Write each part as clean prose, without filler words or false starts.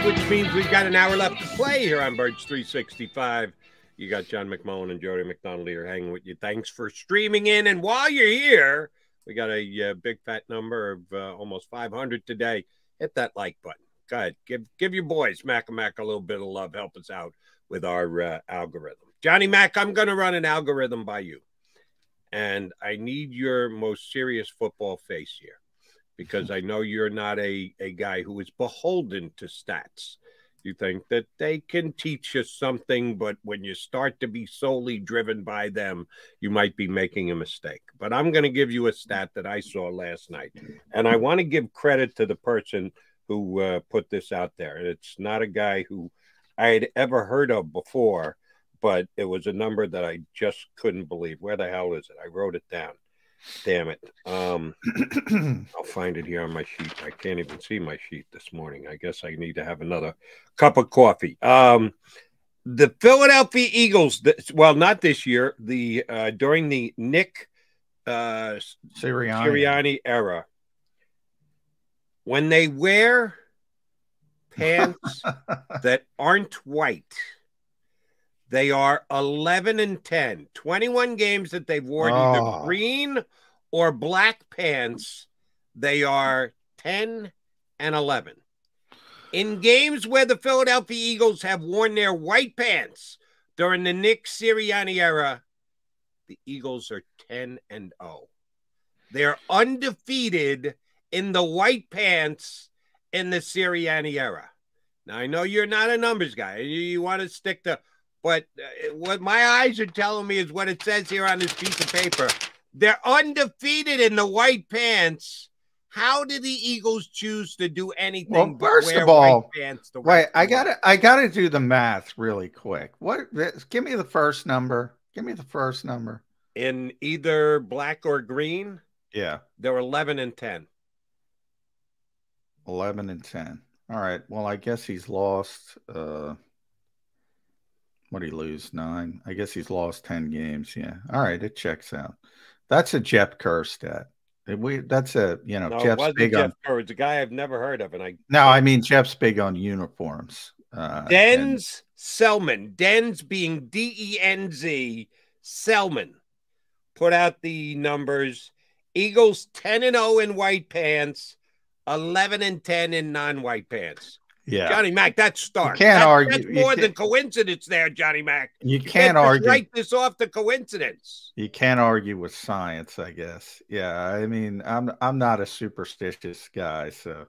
which means we've got an hour left to play here on Birds 365. You got John McMullen and Jody McDonald here hanging with you. Thanks for streaming in. And while you're here, we got a big fat number of almost 500 today. Hit that like button. Go ahead. Give your boys, Mac and Mac, a little bit of love. Help us out with our algorithm. Johnny Mac, I'm going to run an algorithm by you. And I need your most serious football face here, because I know you're not a guy who is beholden to stats. You think that they can teach you something, but when you start to be solely driven by them, you might be making a mistake. But I'm going to give you a stat that I saw last night. And I want to give credit to the person who put this out there. And it's not a guy who I had ever heard of before, but it was a number that I just couldn't believe. Where the hell is it? I wrote it down. Damn it. I'll find it here on my sheet. I can't even see my sheet this morning. I guess I need to have another cup of coffee. The Philadelphia Eagles, well, not this year, during the Nick Sirianni era, when they wear pants that aren't white, they are 11-10. 21 games that they've worn either green or black pants. They are 10-11. In games where the Philadelphia Eagles have worn their white pants during the Nick Sirianni era, the Eagles are 10-0. They're undefeated in the white pants in the Sirianni era. Now, I know you're not a numbers guy. You want to stick to... But what my eyes are telling me is what it says here on this piece of paper. They're undefeated in the white pants. How did the Eagles choose to do anything? Well, first of all, white pants wait, I gotta do the math really quick. Give me the first number. Give me the first number. In either black or green. Yeah, they're 11-10. 11-10. All right. Well, I guess he's lost. What did he lose? 9. I guess he's lost 10 games. Yeah. All right. It checks out. That's a Jeff Kerr stat. That's a, no, Jeff's big Jeff on. Kerr. It's a guy I've never heard of. I mean, Jeff's big on uniforms. Denz Selman. Denz being D-E-N-Z. Selman put out the numbers. Eagles 10-0 in white pants, 11-10 in non-white pants. Yeah, Johnny Mac, that's stark. You can't argue. That's more than coincidence there, Johnny Mac. You can't argue. Write this off the coincidence. You can't argue with science, I guess. Yeah, I mean, I'm not a superstitious guy, so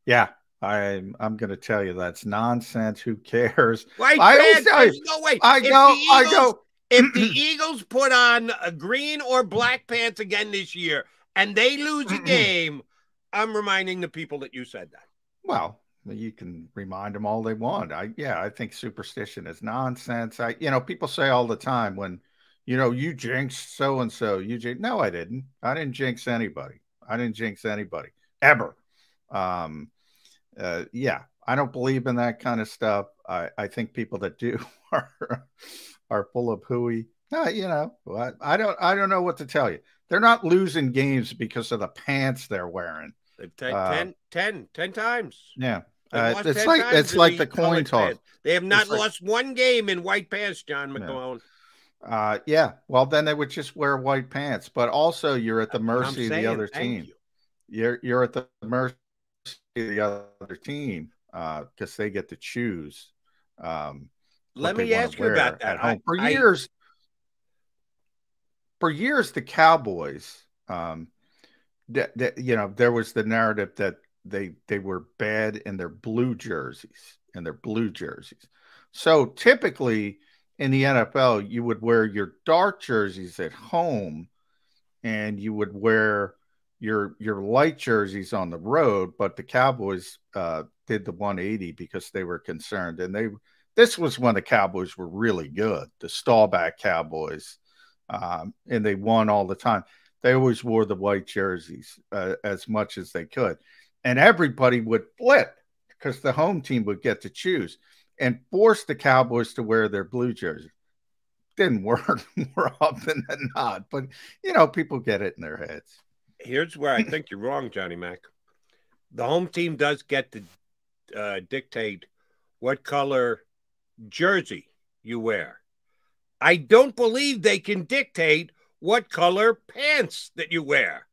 yeah, I'm going to tell you that's nonsense. Who cares? White pants, there's no way. I go. If the Eagles put on a green or black pants again this year and they lose a game, I'm reminding the people that you said that. Well, you can remind them all they want. I think superstition is nonsense. People say all the time when, you jinxed so-and-so, no, I didn't. I didn't jinx anybody. Ever. Yeah, I don't believe in that kind of stuff. I think people that do are full of hooey. I don't know what to tell you. They're not losing games because of the pants they're wearing. They've 10 times. Yeah. It's like the coin toss. They have not lost one game in white pants, John McMullen. Yeah. Well, then they would just wear white pants. But also, you're at the mercy of the other team. You're at the mercy of the other team because they get to choose. Let me ask you about that. For years, the Cowboys, there was the narrative that they were bad in their blue jerseys. So typically in the NFL, you would wear your dark jerseys at home and you would wear your light jerseys on the road. But the Cowboys did the 180 because they were concerned. And this was when the Cowboys were really good, the Staubach Cowboys, and they won all the time. They always wore the white jerseys as much as they could. And everybody would flip because the home team would get to choose and force the Cowboys to wear their blue jersey. Didn't work more often than not, but, people get it in their heads. Here's where I think you're wrong, Johnny Mac. The home team does get to dictate what color jersey you wear. I don't believe they can dictate what color pants that you wear.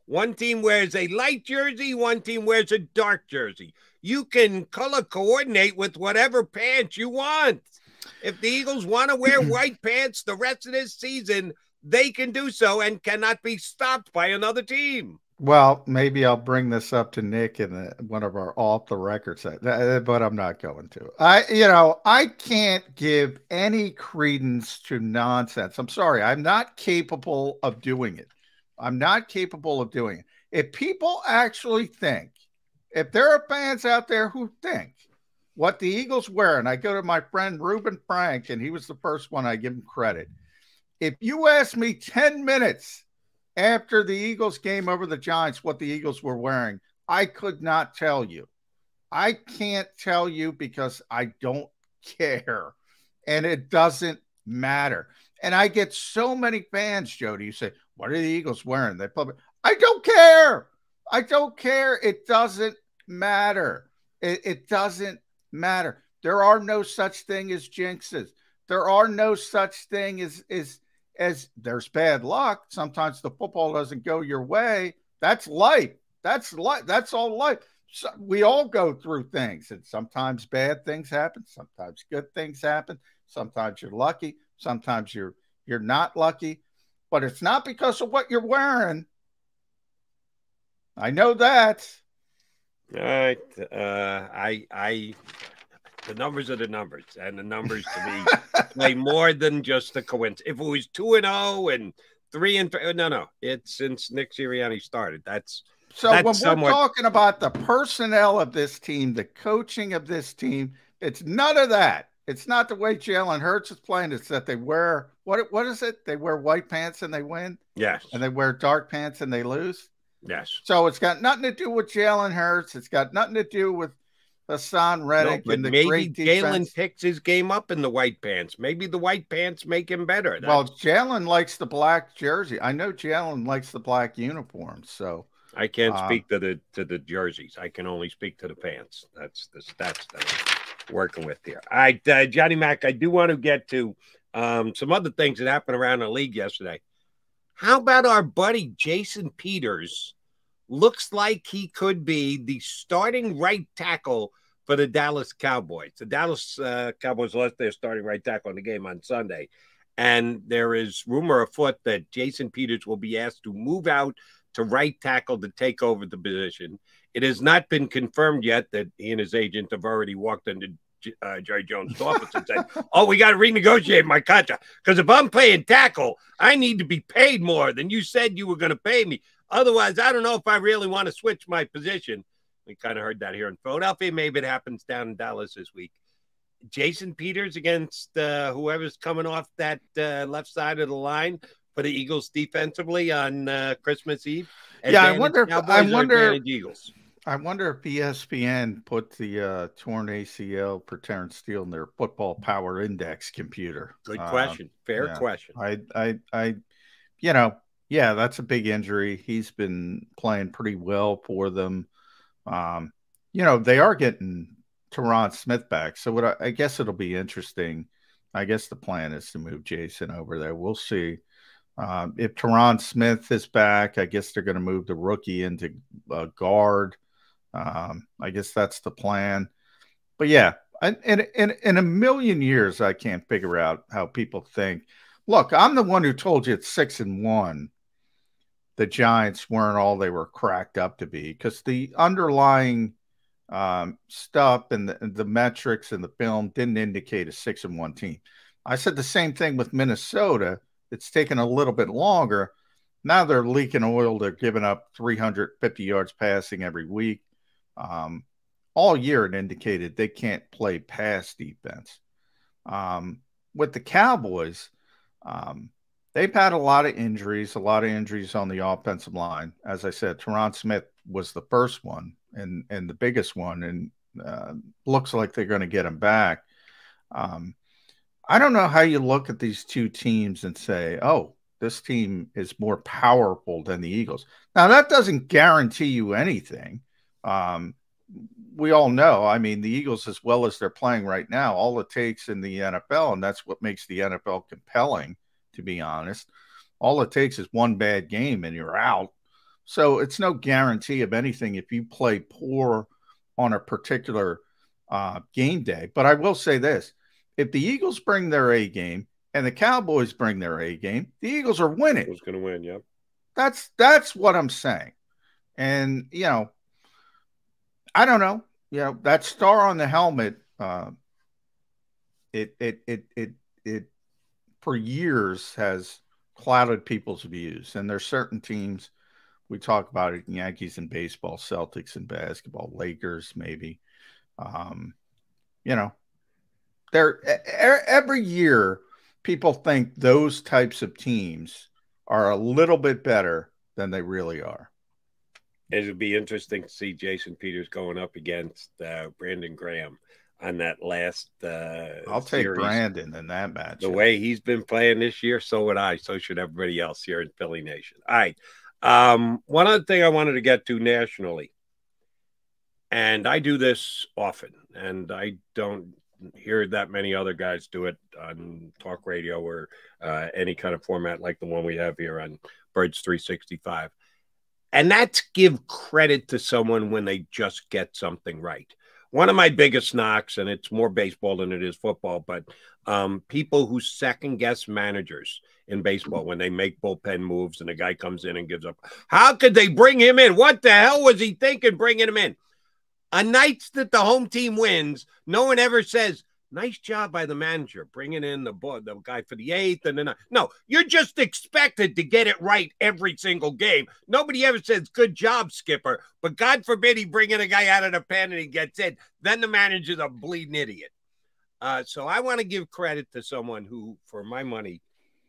One team wears a light jersey, one team wears a dark jersey. You can color coordinate with whatever pants you want. If the Eagles want to wear white pants the rest of this season, they can do so and cannot be stopped by another team. Well, maybe I'll bring this up to Nick in one of our off the record set, but I'm not going to. I can't give any credence to nonsense. I'm sorry. I'm not capable of doing it. I'm not capable of doing it. If people actually think, if there are fans out there who think what the Eagles wear, and I go to my friend Reuben Frank, and he was the first one, I give him credit. If you ask me 10 minutes after the Eagles game over the Giants what the Eagles were wearing, I could not tell you. I can't tell you because I don't care. And it doesn't matter. And I get so many fans, Jody, you say, what are the Eagles wearing? I don't care. I don't care. It doesn't matter. It doesn't matter. There are no such thing as jinxes. There are no such thing as there's bad luck. Sometimes the football doesn't go your way. That's life. That's life. That's all life. So we all go through things, and sometimes bad things happen. Sometimes good things happen. Sometimes you're lucky. Sometimes you're not lucky, but it's not because of what you're wearing. I know that. All right. The numbers are the numbers, and the numbers to me play more than just a coincidence. If it was 2-0 and 3-3, no, it's since Nick Sirianni started. That's when we're talking about the personnel of this team, the coaching of this team, it's none of that. It's not the way Jalen Hurts is playing. It's that they wear what is it? They wear white pants and they win. Yes, and they wear dark pants and they lose. Yes. So it's got nothing to do with Jalen Hurts. It's got nothing to do with Hassan Reddick and the great defense. Maybe Jalen picks his game up in the white pants. Maybe the white pants make him better. Well, Jalen likes the black jersey. I know Jalen likes the black uniform. So I can't speak to the jerseys. I can only speak to the pants. That's the stats that I'm working with here. All right, Johnny Mac, I do want to get to some other things that happened around the league yesterday. How about our buddy Jason Peters? Looks like he could be the starting right tackle for the Dallas Cowboys. The Dallas Cowboys lost their starting right tackle in the game on Sunday. And there is rumor afoot that Jason Peters will be asked to move out to right tackle to take over the position. It has not been confirmed yet that he and his agent have already walked into Jerry Jones' office and said, oh, we got to renegotiate my contract. Because if I'm playing tackle, I need to be paid more than you said you were going to pay me. Otherwise, I don't know if I really want to switch my position. We kind of heard that here in Philadelphia. Maybe it happens down in Dallas this week. Jason Peters against whoever's coming off that left side of the line for the Eagles defensively on Christmas Eve. Yeah, I wonder if Eagles. I wonder if ESPN put the torn ACL for Terrence Steele in their football power index computer. Good question. Fair question. Yeah, that's a big injury. He's been playing pretty well for them. They are getting Tyron Smith back. So I guess it'll be interesting. I guess the plan is to move Jason over there. We'll see. If Tyron Smith is back, I guess they're going to move the rookie into guard. I guess that's the plan. But yeah, in a million years, I can't figure out how people think. Look, I'm the one who told you it's 6-1. The Giants weren't all they were cracked up to be, because the underlying stuff and the metrics and the film didn't indicate a 6-1 team. I said the same thing with Minnesota. It's taken a little bit longer. Now they're leaking oil. They're giving up 350 yards passing every week. All year it indicated they can't play pass defense. With the Cowboys, they've had a lot of injuries on the offensive line. As I said, Tyron Smith was the first one and the biggest one, and looks like they're going to get him back. I don't know how you look at these two teams and say, oh, this team is more powerful than the Eagles. Now, that doesn't guarantee you anything. we all know, I mean, the Eagles, as well as they're playing right now, all it takes in the NFL, and that's what makes the NFL compelling, to be honest, all it takes is one bad game and you're out. So it's no guarantee of anything if you play poor on a particular game day. But I will say this: if the Eagles bring their A game and the Cowboys bring their A game, the Eagles are winning. Who's going to win? Yep. That's what I'm saying. And I don't know. That star on the helmet, it for years has clouded people's views. And there's certain teams, we talk about it, Yankees in baseball, Celtics in basketball, Lakers maybe. Every year people think those types of teams are a little bit better than they really are. It would be interesting to see Jason Peters going up against Brandon Graham on that last I'll take series. Brandon in that match. The way he's been playing this year, so would I. So should everybody else here in Philly Nation. All right. One other thing I wanted to get to nationally, and I do this often, and I don't hear that many other guys do it on talk radio or any kind of format like the one we have here on Birds 365. And that's give credit to someone when they just get something right. One of my biggest knocks, and it's more baseball than it is football, but people who second guess managers in baseball when they make bullpen moves and a guy comes in and gives up. How could they bring him in? What the hell was he thinking bringing him in? On nights that the home team wins, no one ever says, nice job by the manager bringing in the guy for the eighth and the ninth. No, you're just expected to get it right every single game. Nobody ever says, good job, skipper. But God forbid he bring in a guy out of the pen and he gets in. Then the manager's a bleeding idiot. So I want to give credit to someone who, for my money,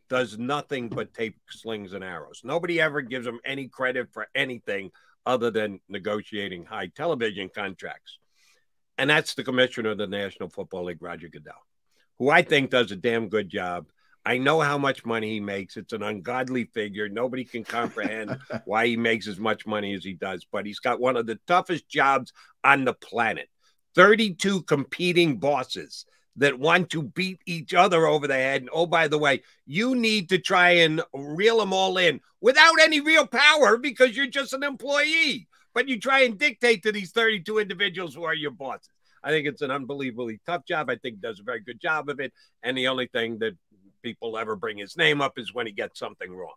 does nothing but tape slings and arrows. Nobody ever gives him any credit for anything other than negotiating high television contracts. And that's the commissioner of the National Football League, Roger Goodell, who I think does a damn good job. I know how much money he makes. It's an ungodly figure. Nobody can comprehend why he makes as much money as he does. But he's got one of the toughest jobs on the planet. 32 competing bosses that want to beat each other over the head. And, oh, by the way, you need to try and reel them all in without any real power because you're just an employee. But you try and dictate to these 32 individuals who are your bosses. I think it's an unbelievably tough job. I think he does a very good job of it. And the only thing that people ever bring his name up is when he gets something wrong.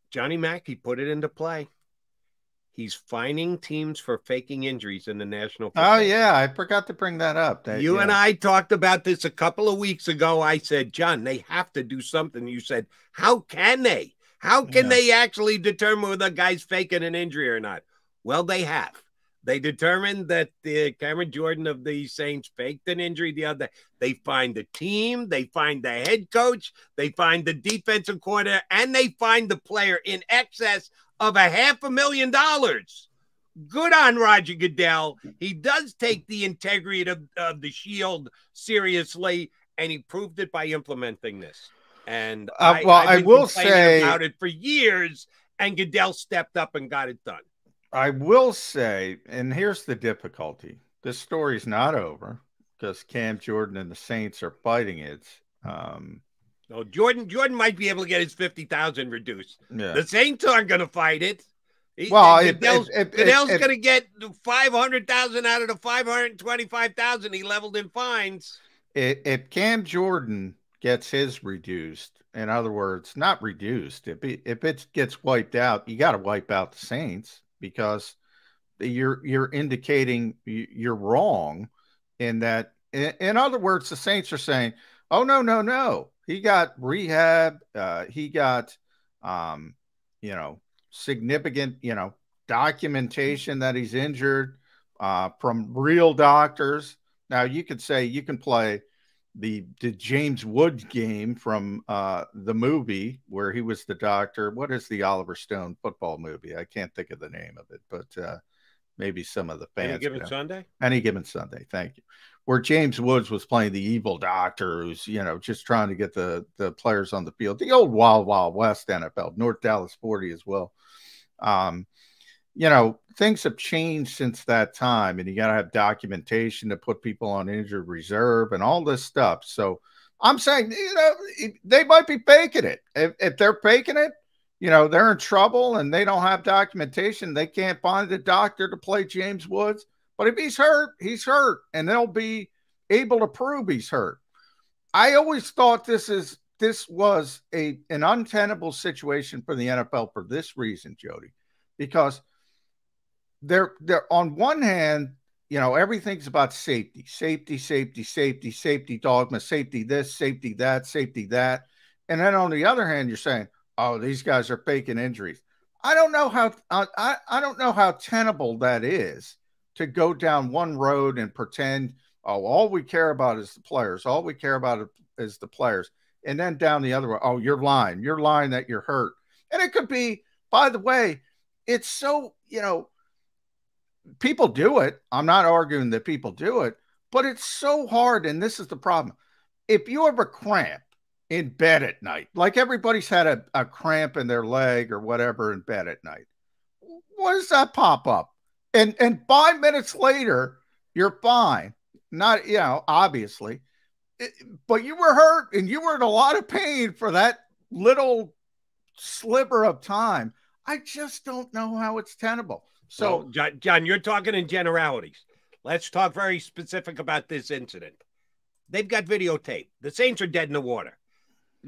Johnny Mack, he put it into play. He's fining teams for faking injuries in the National Football League. Oh, yeah. I forgot to bring that up. You and I talked about this a couple of weeks ago. I said, John, they have to do something. You said, how can they? How can they actually determine whether a guy's faking an injury or not? Well, they have. They determined that Cameron Jordan of the Saints faked an injury the other day. They find the team, they find the head coach, they find the defensive coordinator, and they find the player in excess of $500,000. Good on Roger Goodell. He does take the integrity of the Shield seriously, and he proved it by implementing this. And I will say about it for years, and Goodell stepped up and got it done. I will say, and here's the difficulty: this story's not over because Cam Jordan and the Saints are fighting it. No, Jordan might be able to get his 50,000 reduced. Yeah. The Saints aren't going to fight it. Goodell's going to get 500,000 out of the 525,000 he leveled in fines. If Cam Jordan gets his reduced, in other words, not reduced, if it gets wiped out, you got to wipe out the Saints because you're indicating you're wrong in that. In other words, the Saints are saying, oh, no. He got rehab. He got, significant, documentation that he's injured from real doctors. Now you could say you can play the James Wood game from the movie where he was the doctor. What is the Oliver Stone football movie? I can't think of the name of it, but maybe some of the fans. Any Given Sunday? Any Given Sunday. Thank you. Where James Woods was playing the evil doctor who's, just trying to get the players on the field. The old Wild Wild West NFL, North Dallas 40 as well. things have changed since that time, and you got to have documentation to put people on injured reserve and all this stuff. So I'm saying, they might be faking it. If they're faking it, they're in trouble and they don't have documentation. They can't find a doctor to play James Woods. But if he's hurt, he's hurt, and they'll be able to prove he's hurt. I always thought this was an untenable situation for the NFL for this reason, Jody, because they're on one hand, everything's about safety, dogma, safety this, safety that. And then on the other hand, you're saying, oh, these guys are faking injuries. I don't know how tenable that is to go down one road and pretend, oh, all we care about is the players. All we care about is the players. And then down the other way, oh, you're lying. You're lying that you're hurt. And it could be, by the way, it's so, people do it. I'm not arguing that people do it, but it's so hard. And this is the problem. If you have a cramp in bed at night, like everybody's had a cramp in their leg or whatever in bed at night, what does that pop up? And 5 minutes later, you're fine. Not, obviously, but you were hurt and you were in a lot of pain for that little sliver of time. I just don't know how it's tenable. So, well, John, you're talking in generalities. Let's talk very specific about this incident. They've got videotape. The Saints are dead in the water.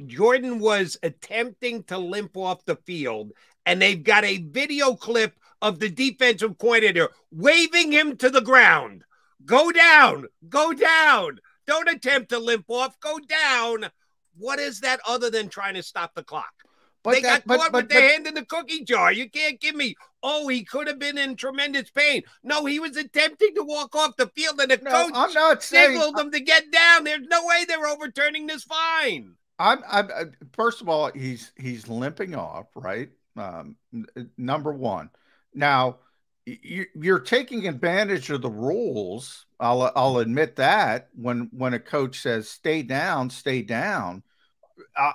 Jordan was attempting to limp off the field, and they've got a video clip of the defensive coordinator waving him to the ground. Go down. Go down. Don't attempt to limp off. Go down. What is that other than trying to stop the clock? But they got caught with their hand in the cookie jar. You can't give me, oh, he could have been in tremendous pain. No, he was attempting to walk off the field, and the coach signaled them to get down. There's no way they're overturning this fine. First of all, he's limping off, right? Number one. Now, you're taking advantage of the rules. I'll admit that when a coach says stay down, stay down.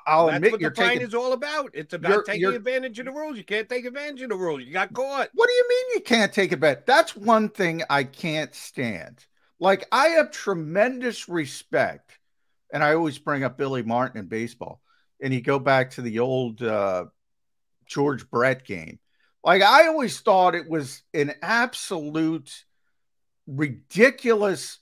I'll admit what the fine is all about. It's about taking advantage of the rules. You can't take advantage of the rules. You got caught. What do you mean you can't take advantage? That's one thing I can't stand. Like, I have tremendous respect, and I always bring up Billy Martin in baseball, and you go back to the old George Brett game. Like, I always thought it was an absolute ridiculous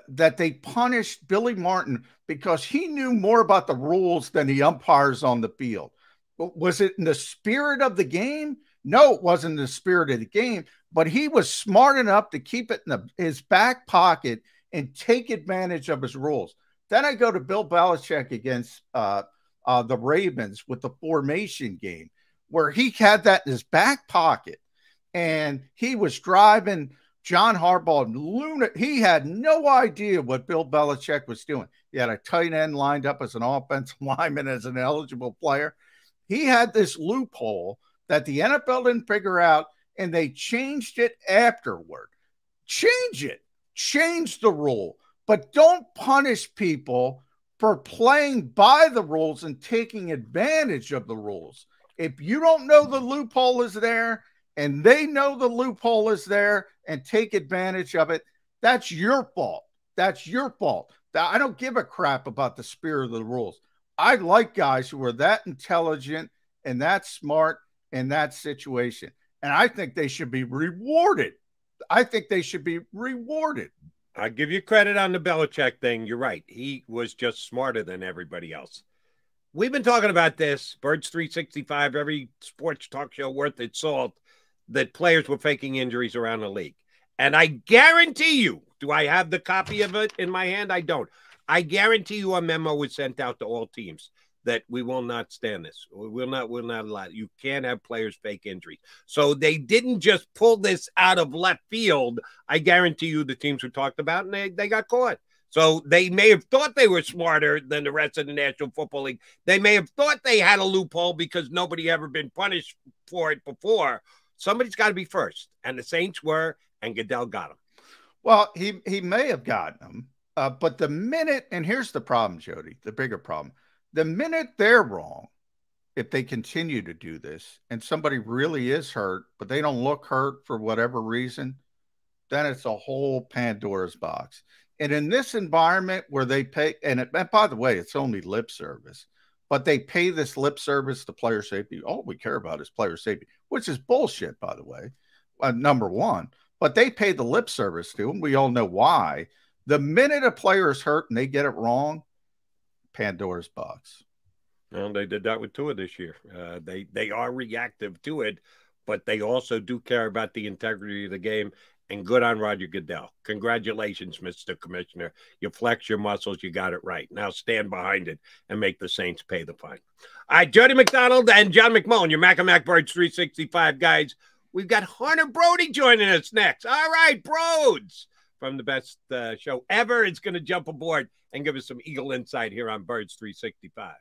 that they punished Billy Martin because he knew more about the rules than the umpires on the field. Was it in the spirit of the game? No, it wasn't in the spirit of the game, but he was smart enough to keep it in his back pocket and take advantage of his rules. Then I go to Bill Belichick against the Ravens with the formation game, where he had that in his back pocket, and he was driving John Harbaugh. He had no idea what Bill Belichick was doing. He had a tight end lined up as an offensive lineman, as an eligible player. He had this loophole that the NFL didn't figure out, and they changed it afterward. Change it. Change the rule. But don't punish people for playing by the rules and taking advantage of the rules. If you don't know the loophole is there, and they know the loophole is there and take advantage of it, that's your fault. That's your fault. I don't give a crap about the spirit of the rules. I like guys who are that intelligent and that smart in that situation. And I think they should be rewarded. I think they should be rewarded. I give you credit on the Belichick thing. You're right. He was just smarter than everybody else. We've been talking about this, Birds 365, every sports talk show worth its salt, that players were faking injuries around the league. And I guarantee you, do I have the copy of it in my hand? I don't. I guarantee you a memo was sent out to all teams that we will not stand this. We'll not allow it. You can't have players fake injuries. So they didn't just pull this out of left field. I guarantee you the teams were talked about, and they got caught. So they may have thought they were smarter than the rest of the National Football League. They may have thought they had a loophole because nobody ever been punished for it before. Somebody's got to be first, and the Saints were, and Goodell got him. Well, he may have gotten them, but the minute, and here's the problem, Jody, the bigger problem, the minute they're wrong, if they continue to do this and somebody really is hurt, but they don't look hurt for whatever reason, then it's a whole Pandora's box. And in this environment where they pay, and by the way, it's only lip service, but they pay this lip service to player safety. All we care about is player safety, which is bullshit, by the way, number one. But they pay the lip service to them. We all know why. The minute a player is hurt and they get it wrong, Pandora's box. Well, they did that with Tua this year. They are reactive to it, but they also do care about the integrity of the game. And good on Roger Goodell. Congratulations, Mr. Commissioner. You flex your muscles. You got it right. Now stand behind it and make the Saints pay the fine. All right, Jody McDonald and John McMullen, your Mac and Mac Birds 365 guys. We've got Hunter Brody joining us next. All right, Broads, from the best show ever, is going to jump aboard and give us some Eagle insight here on Birds 365.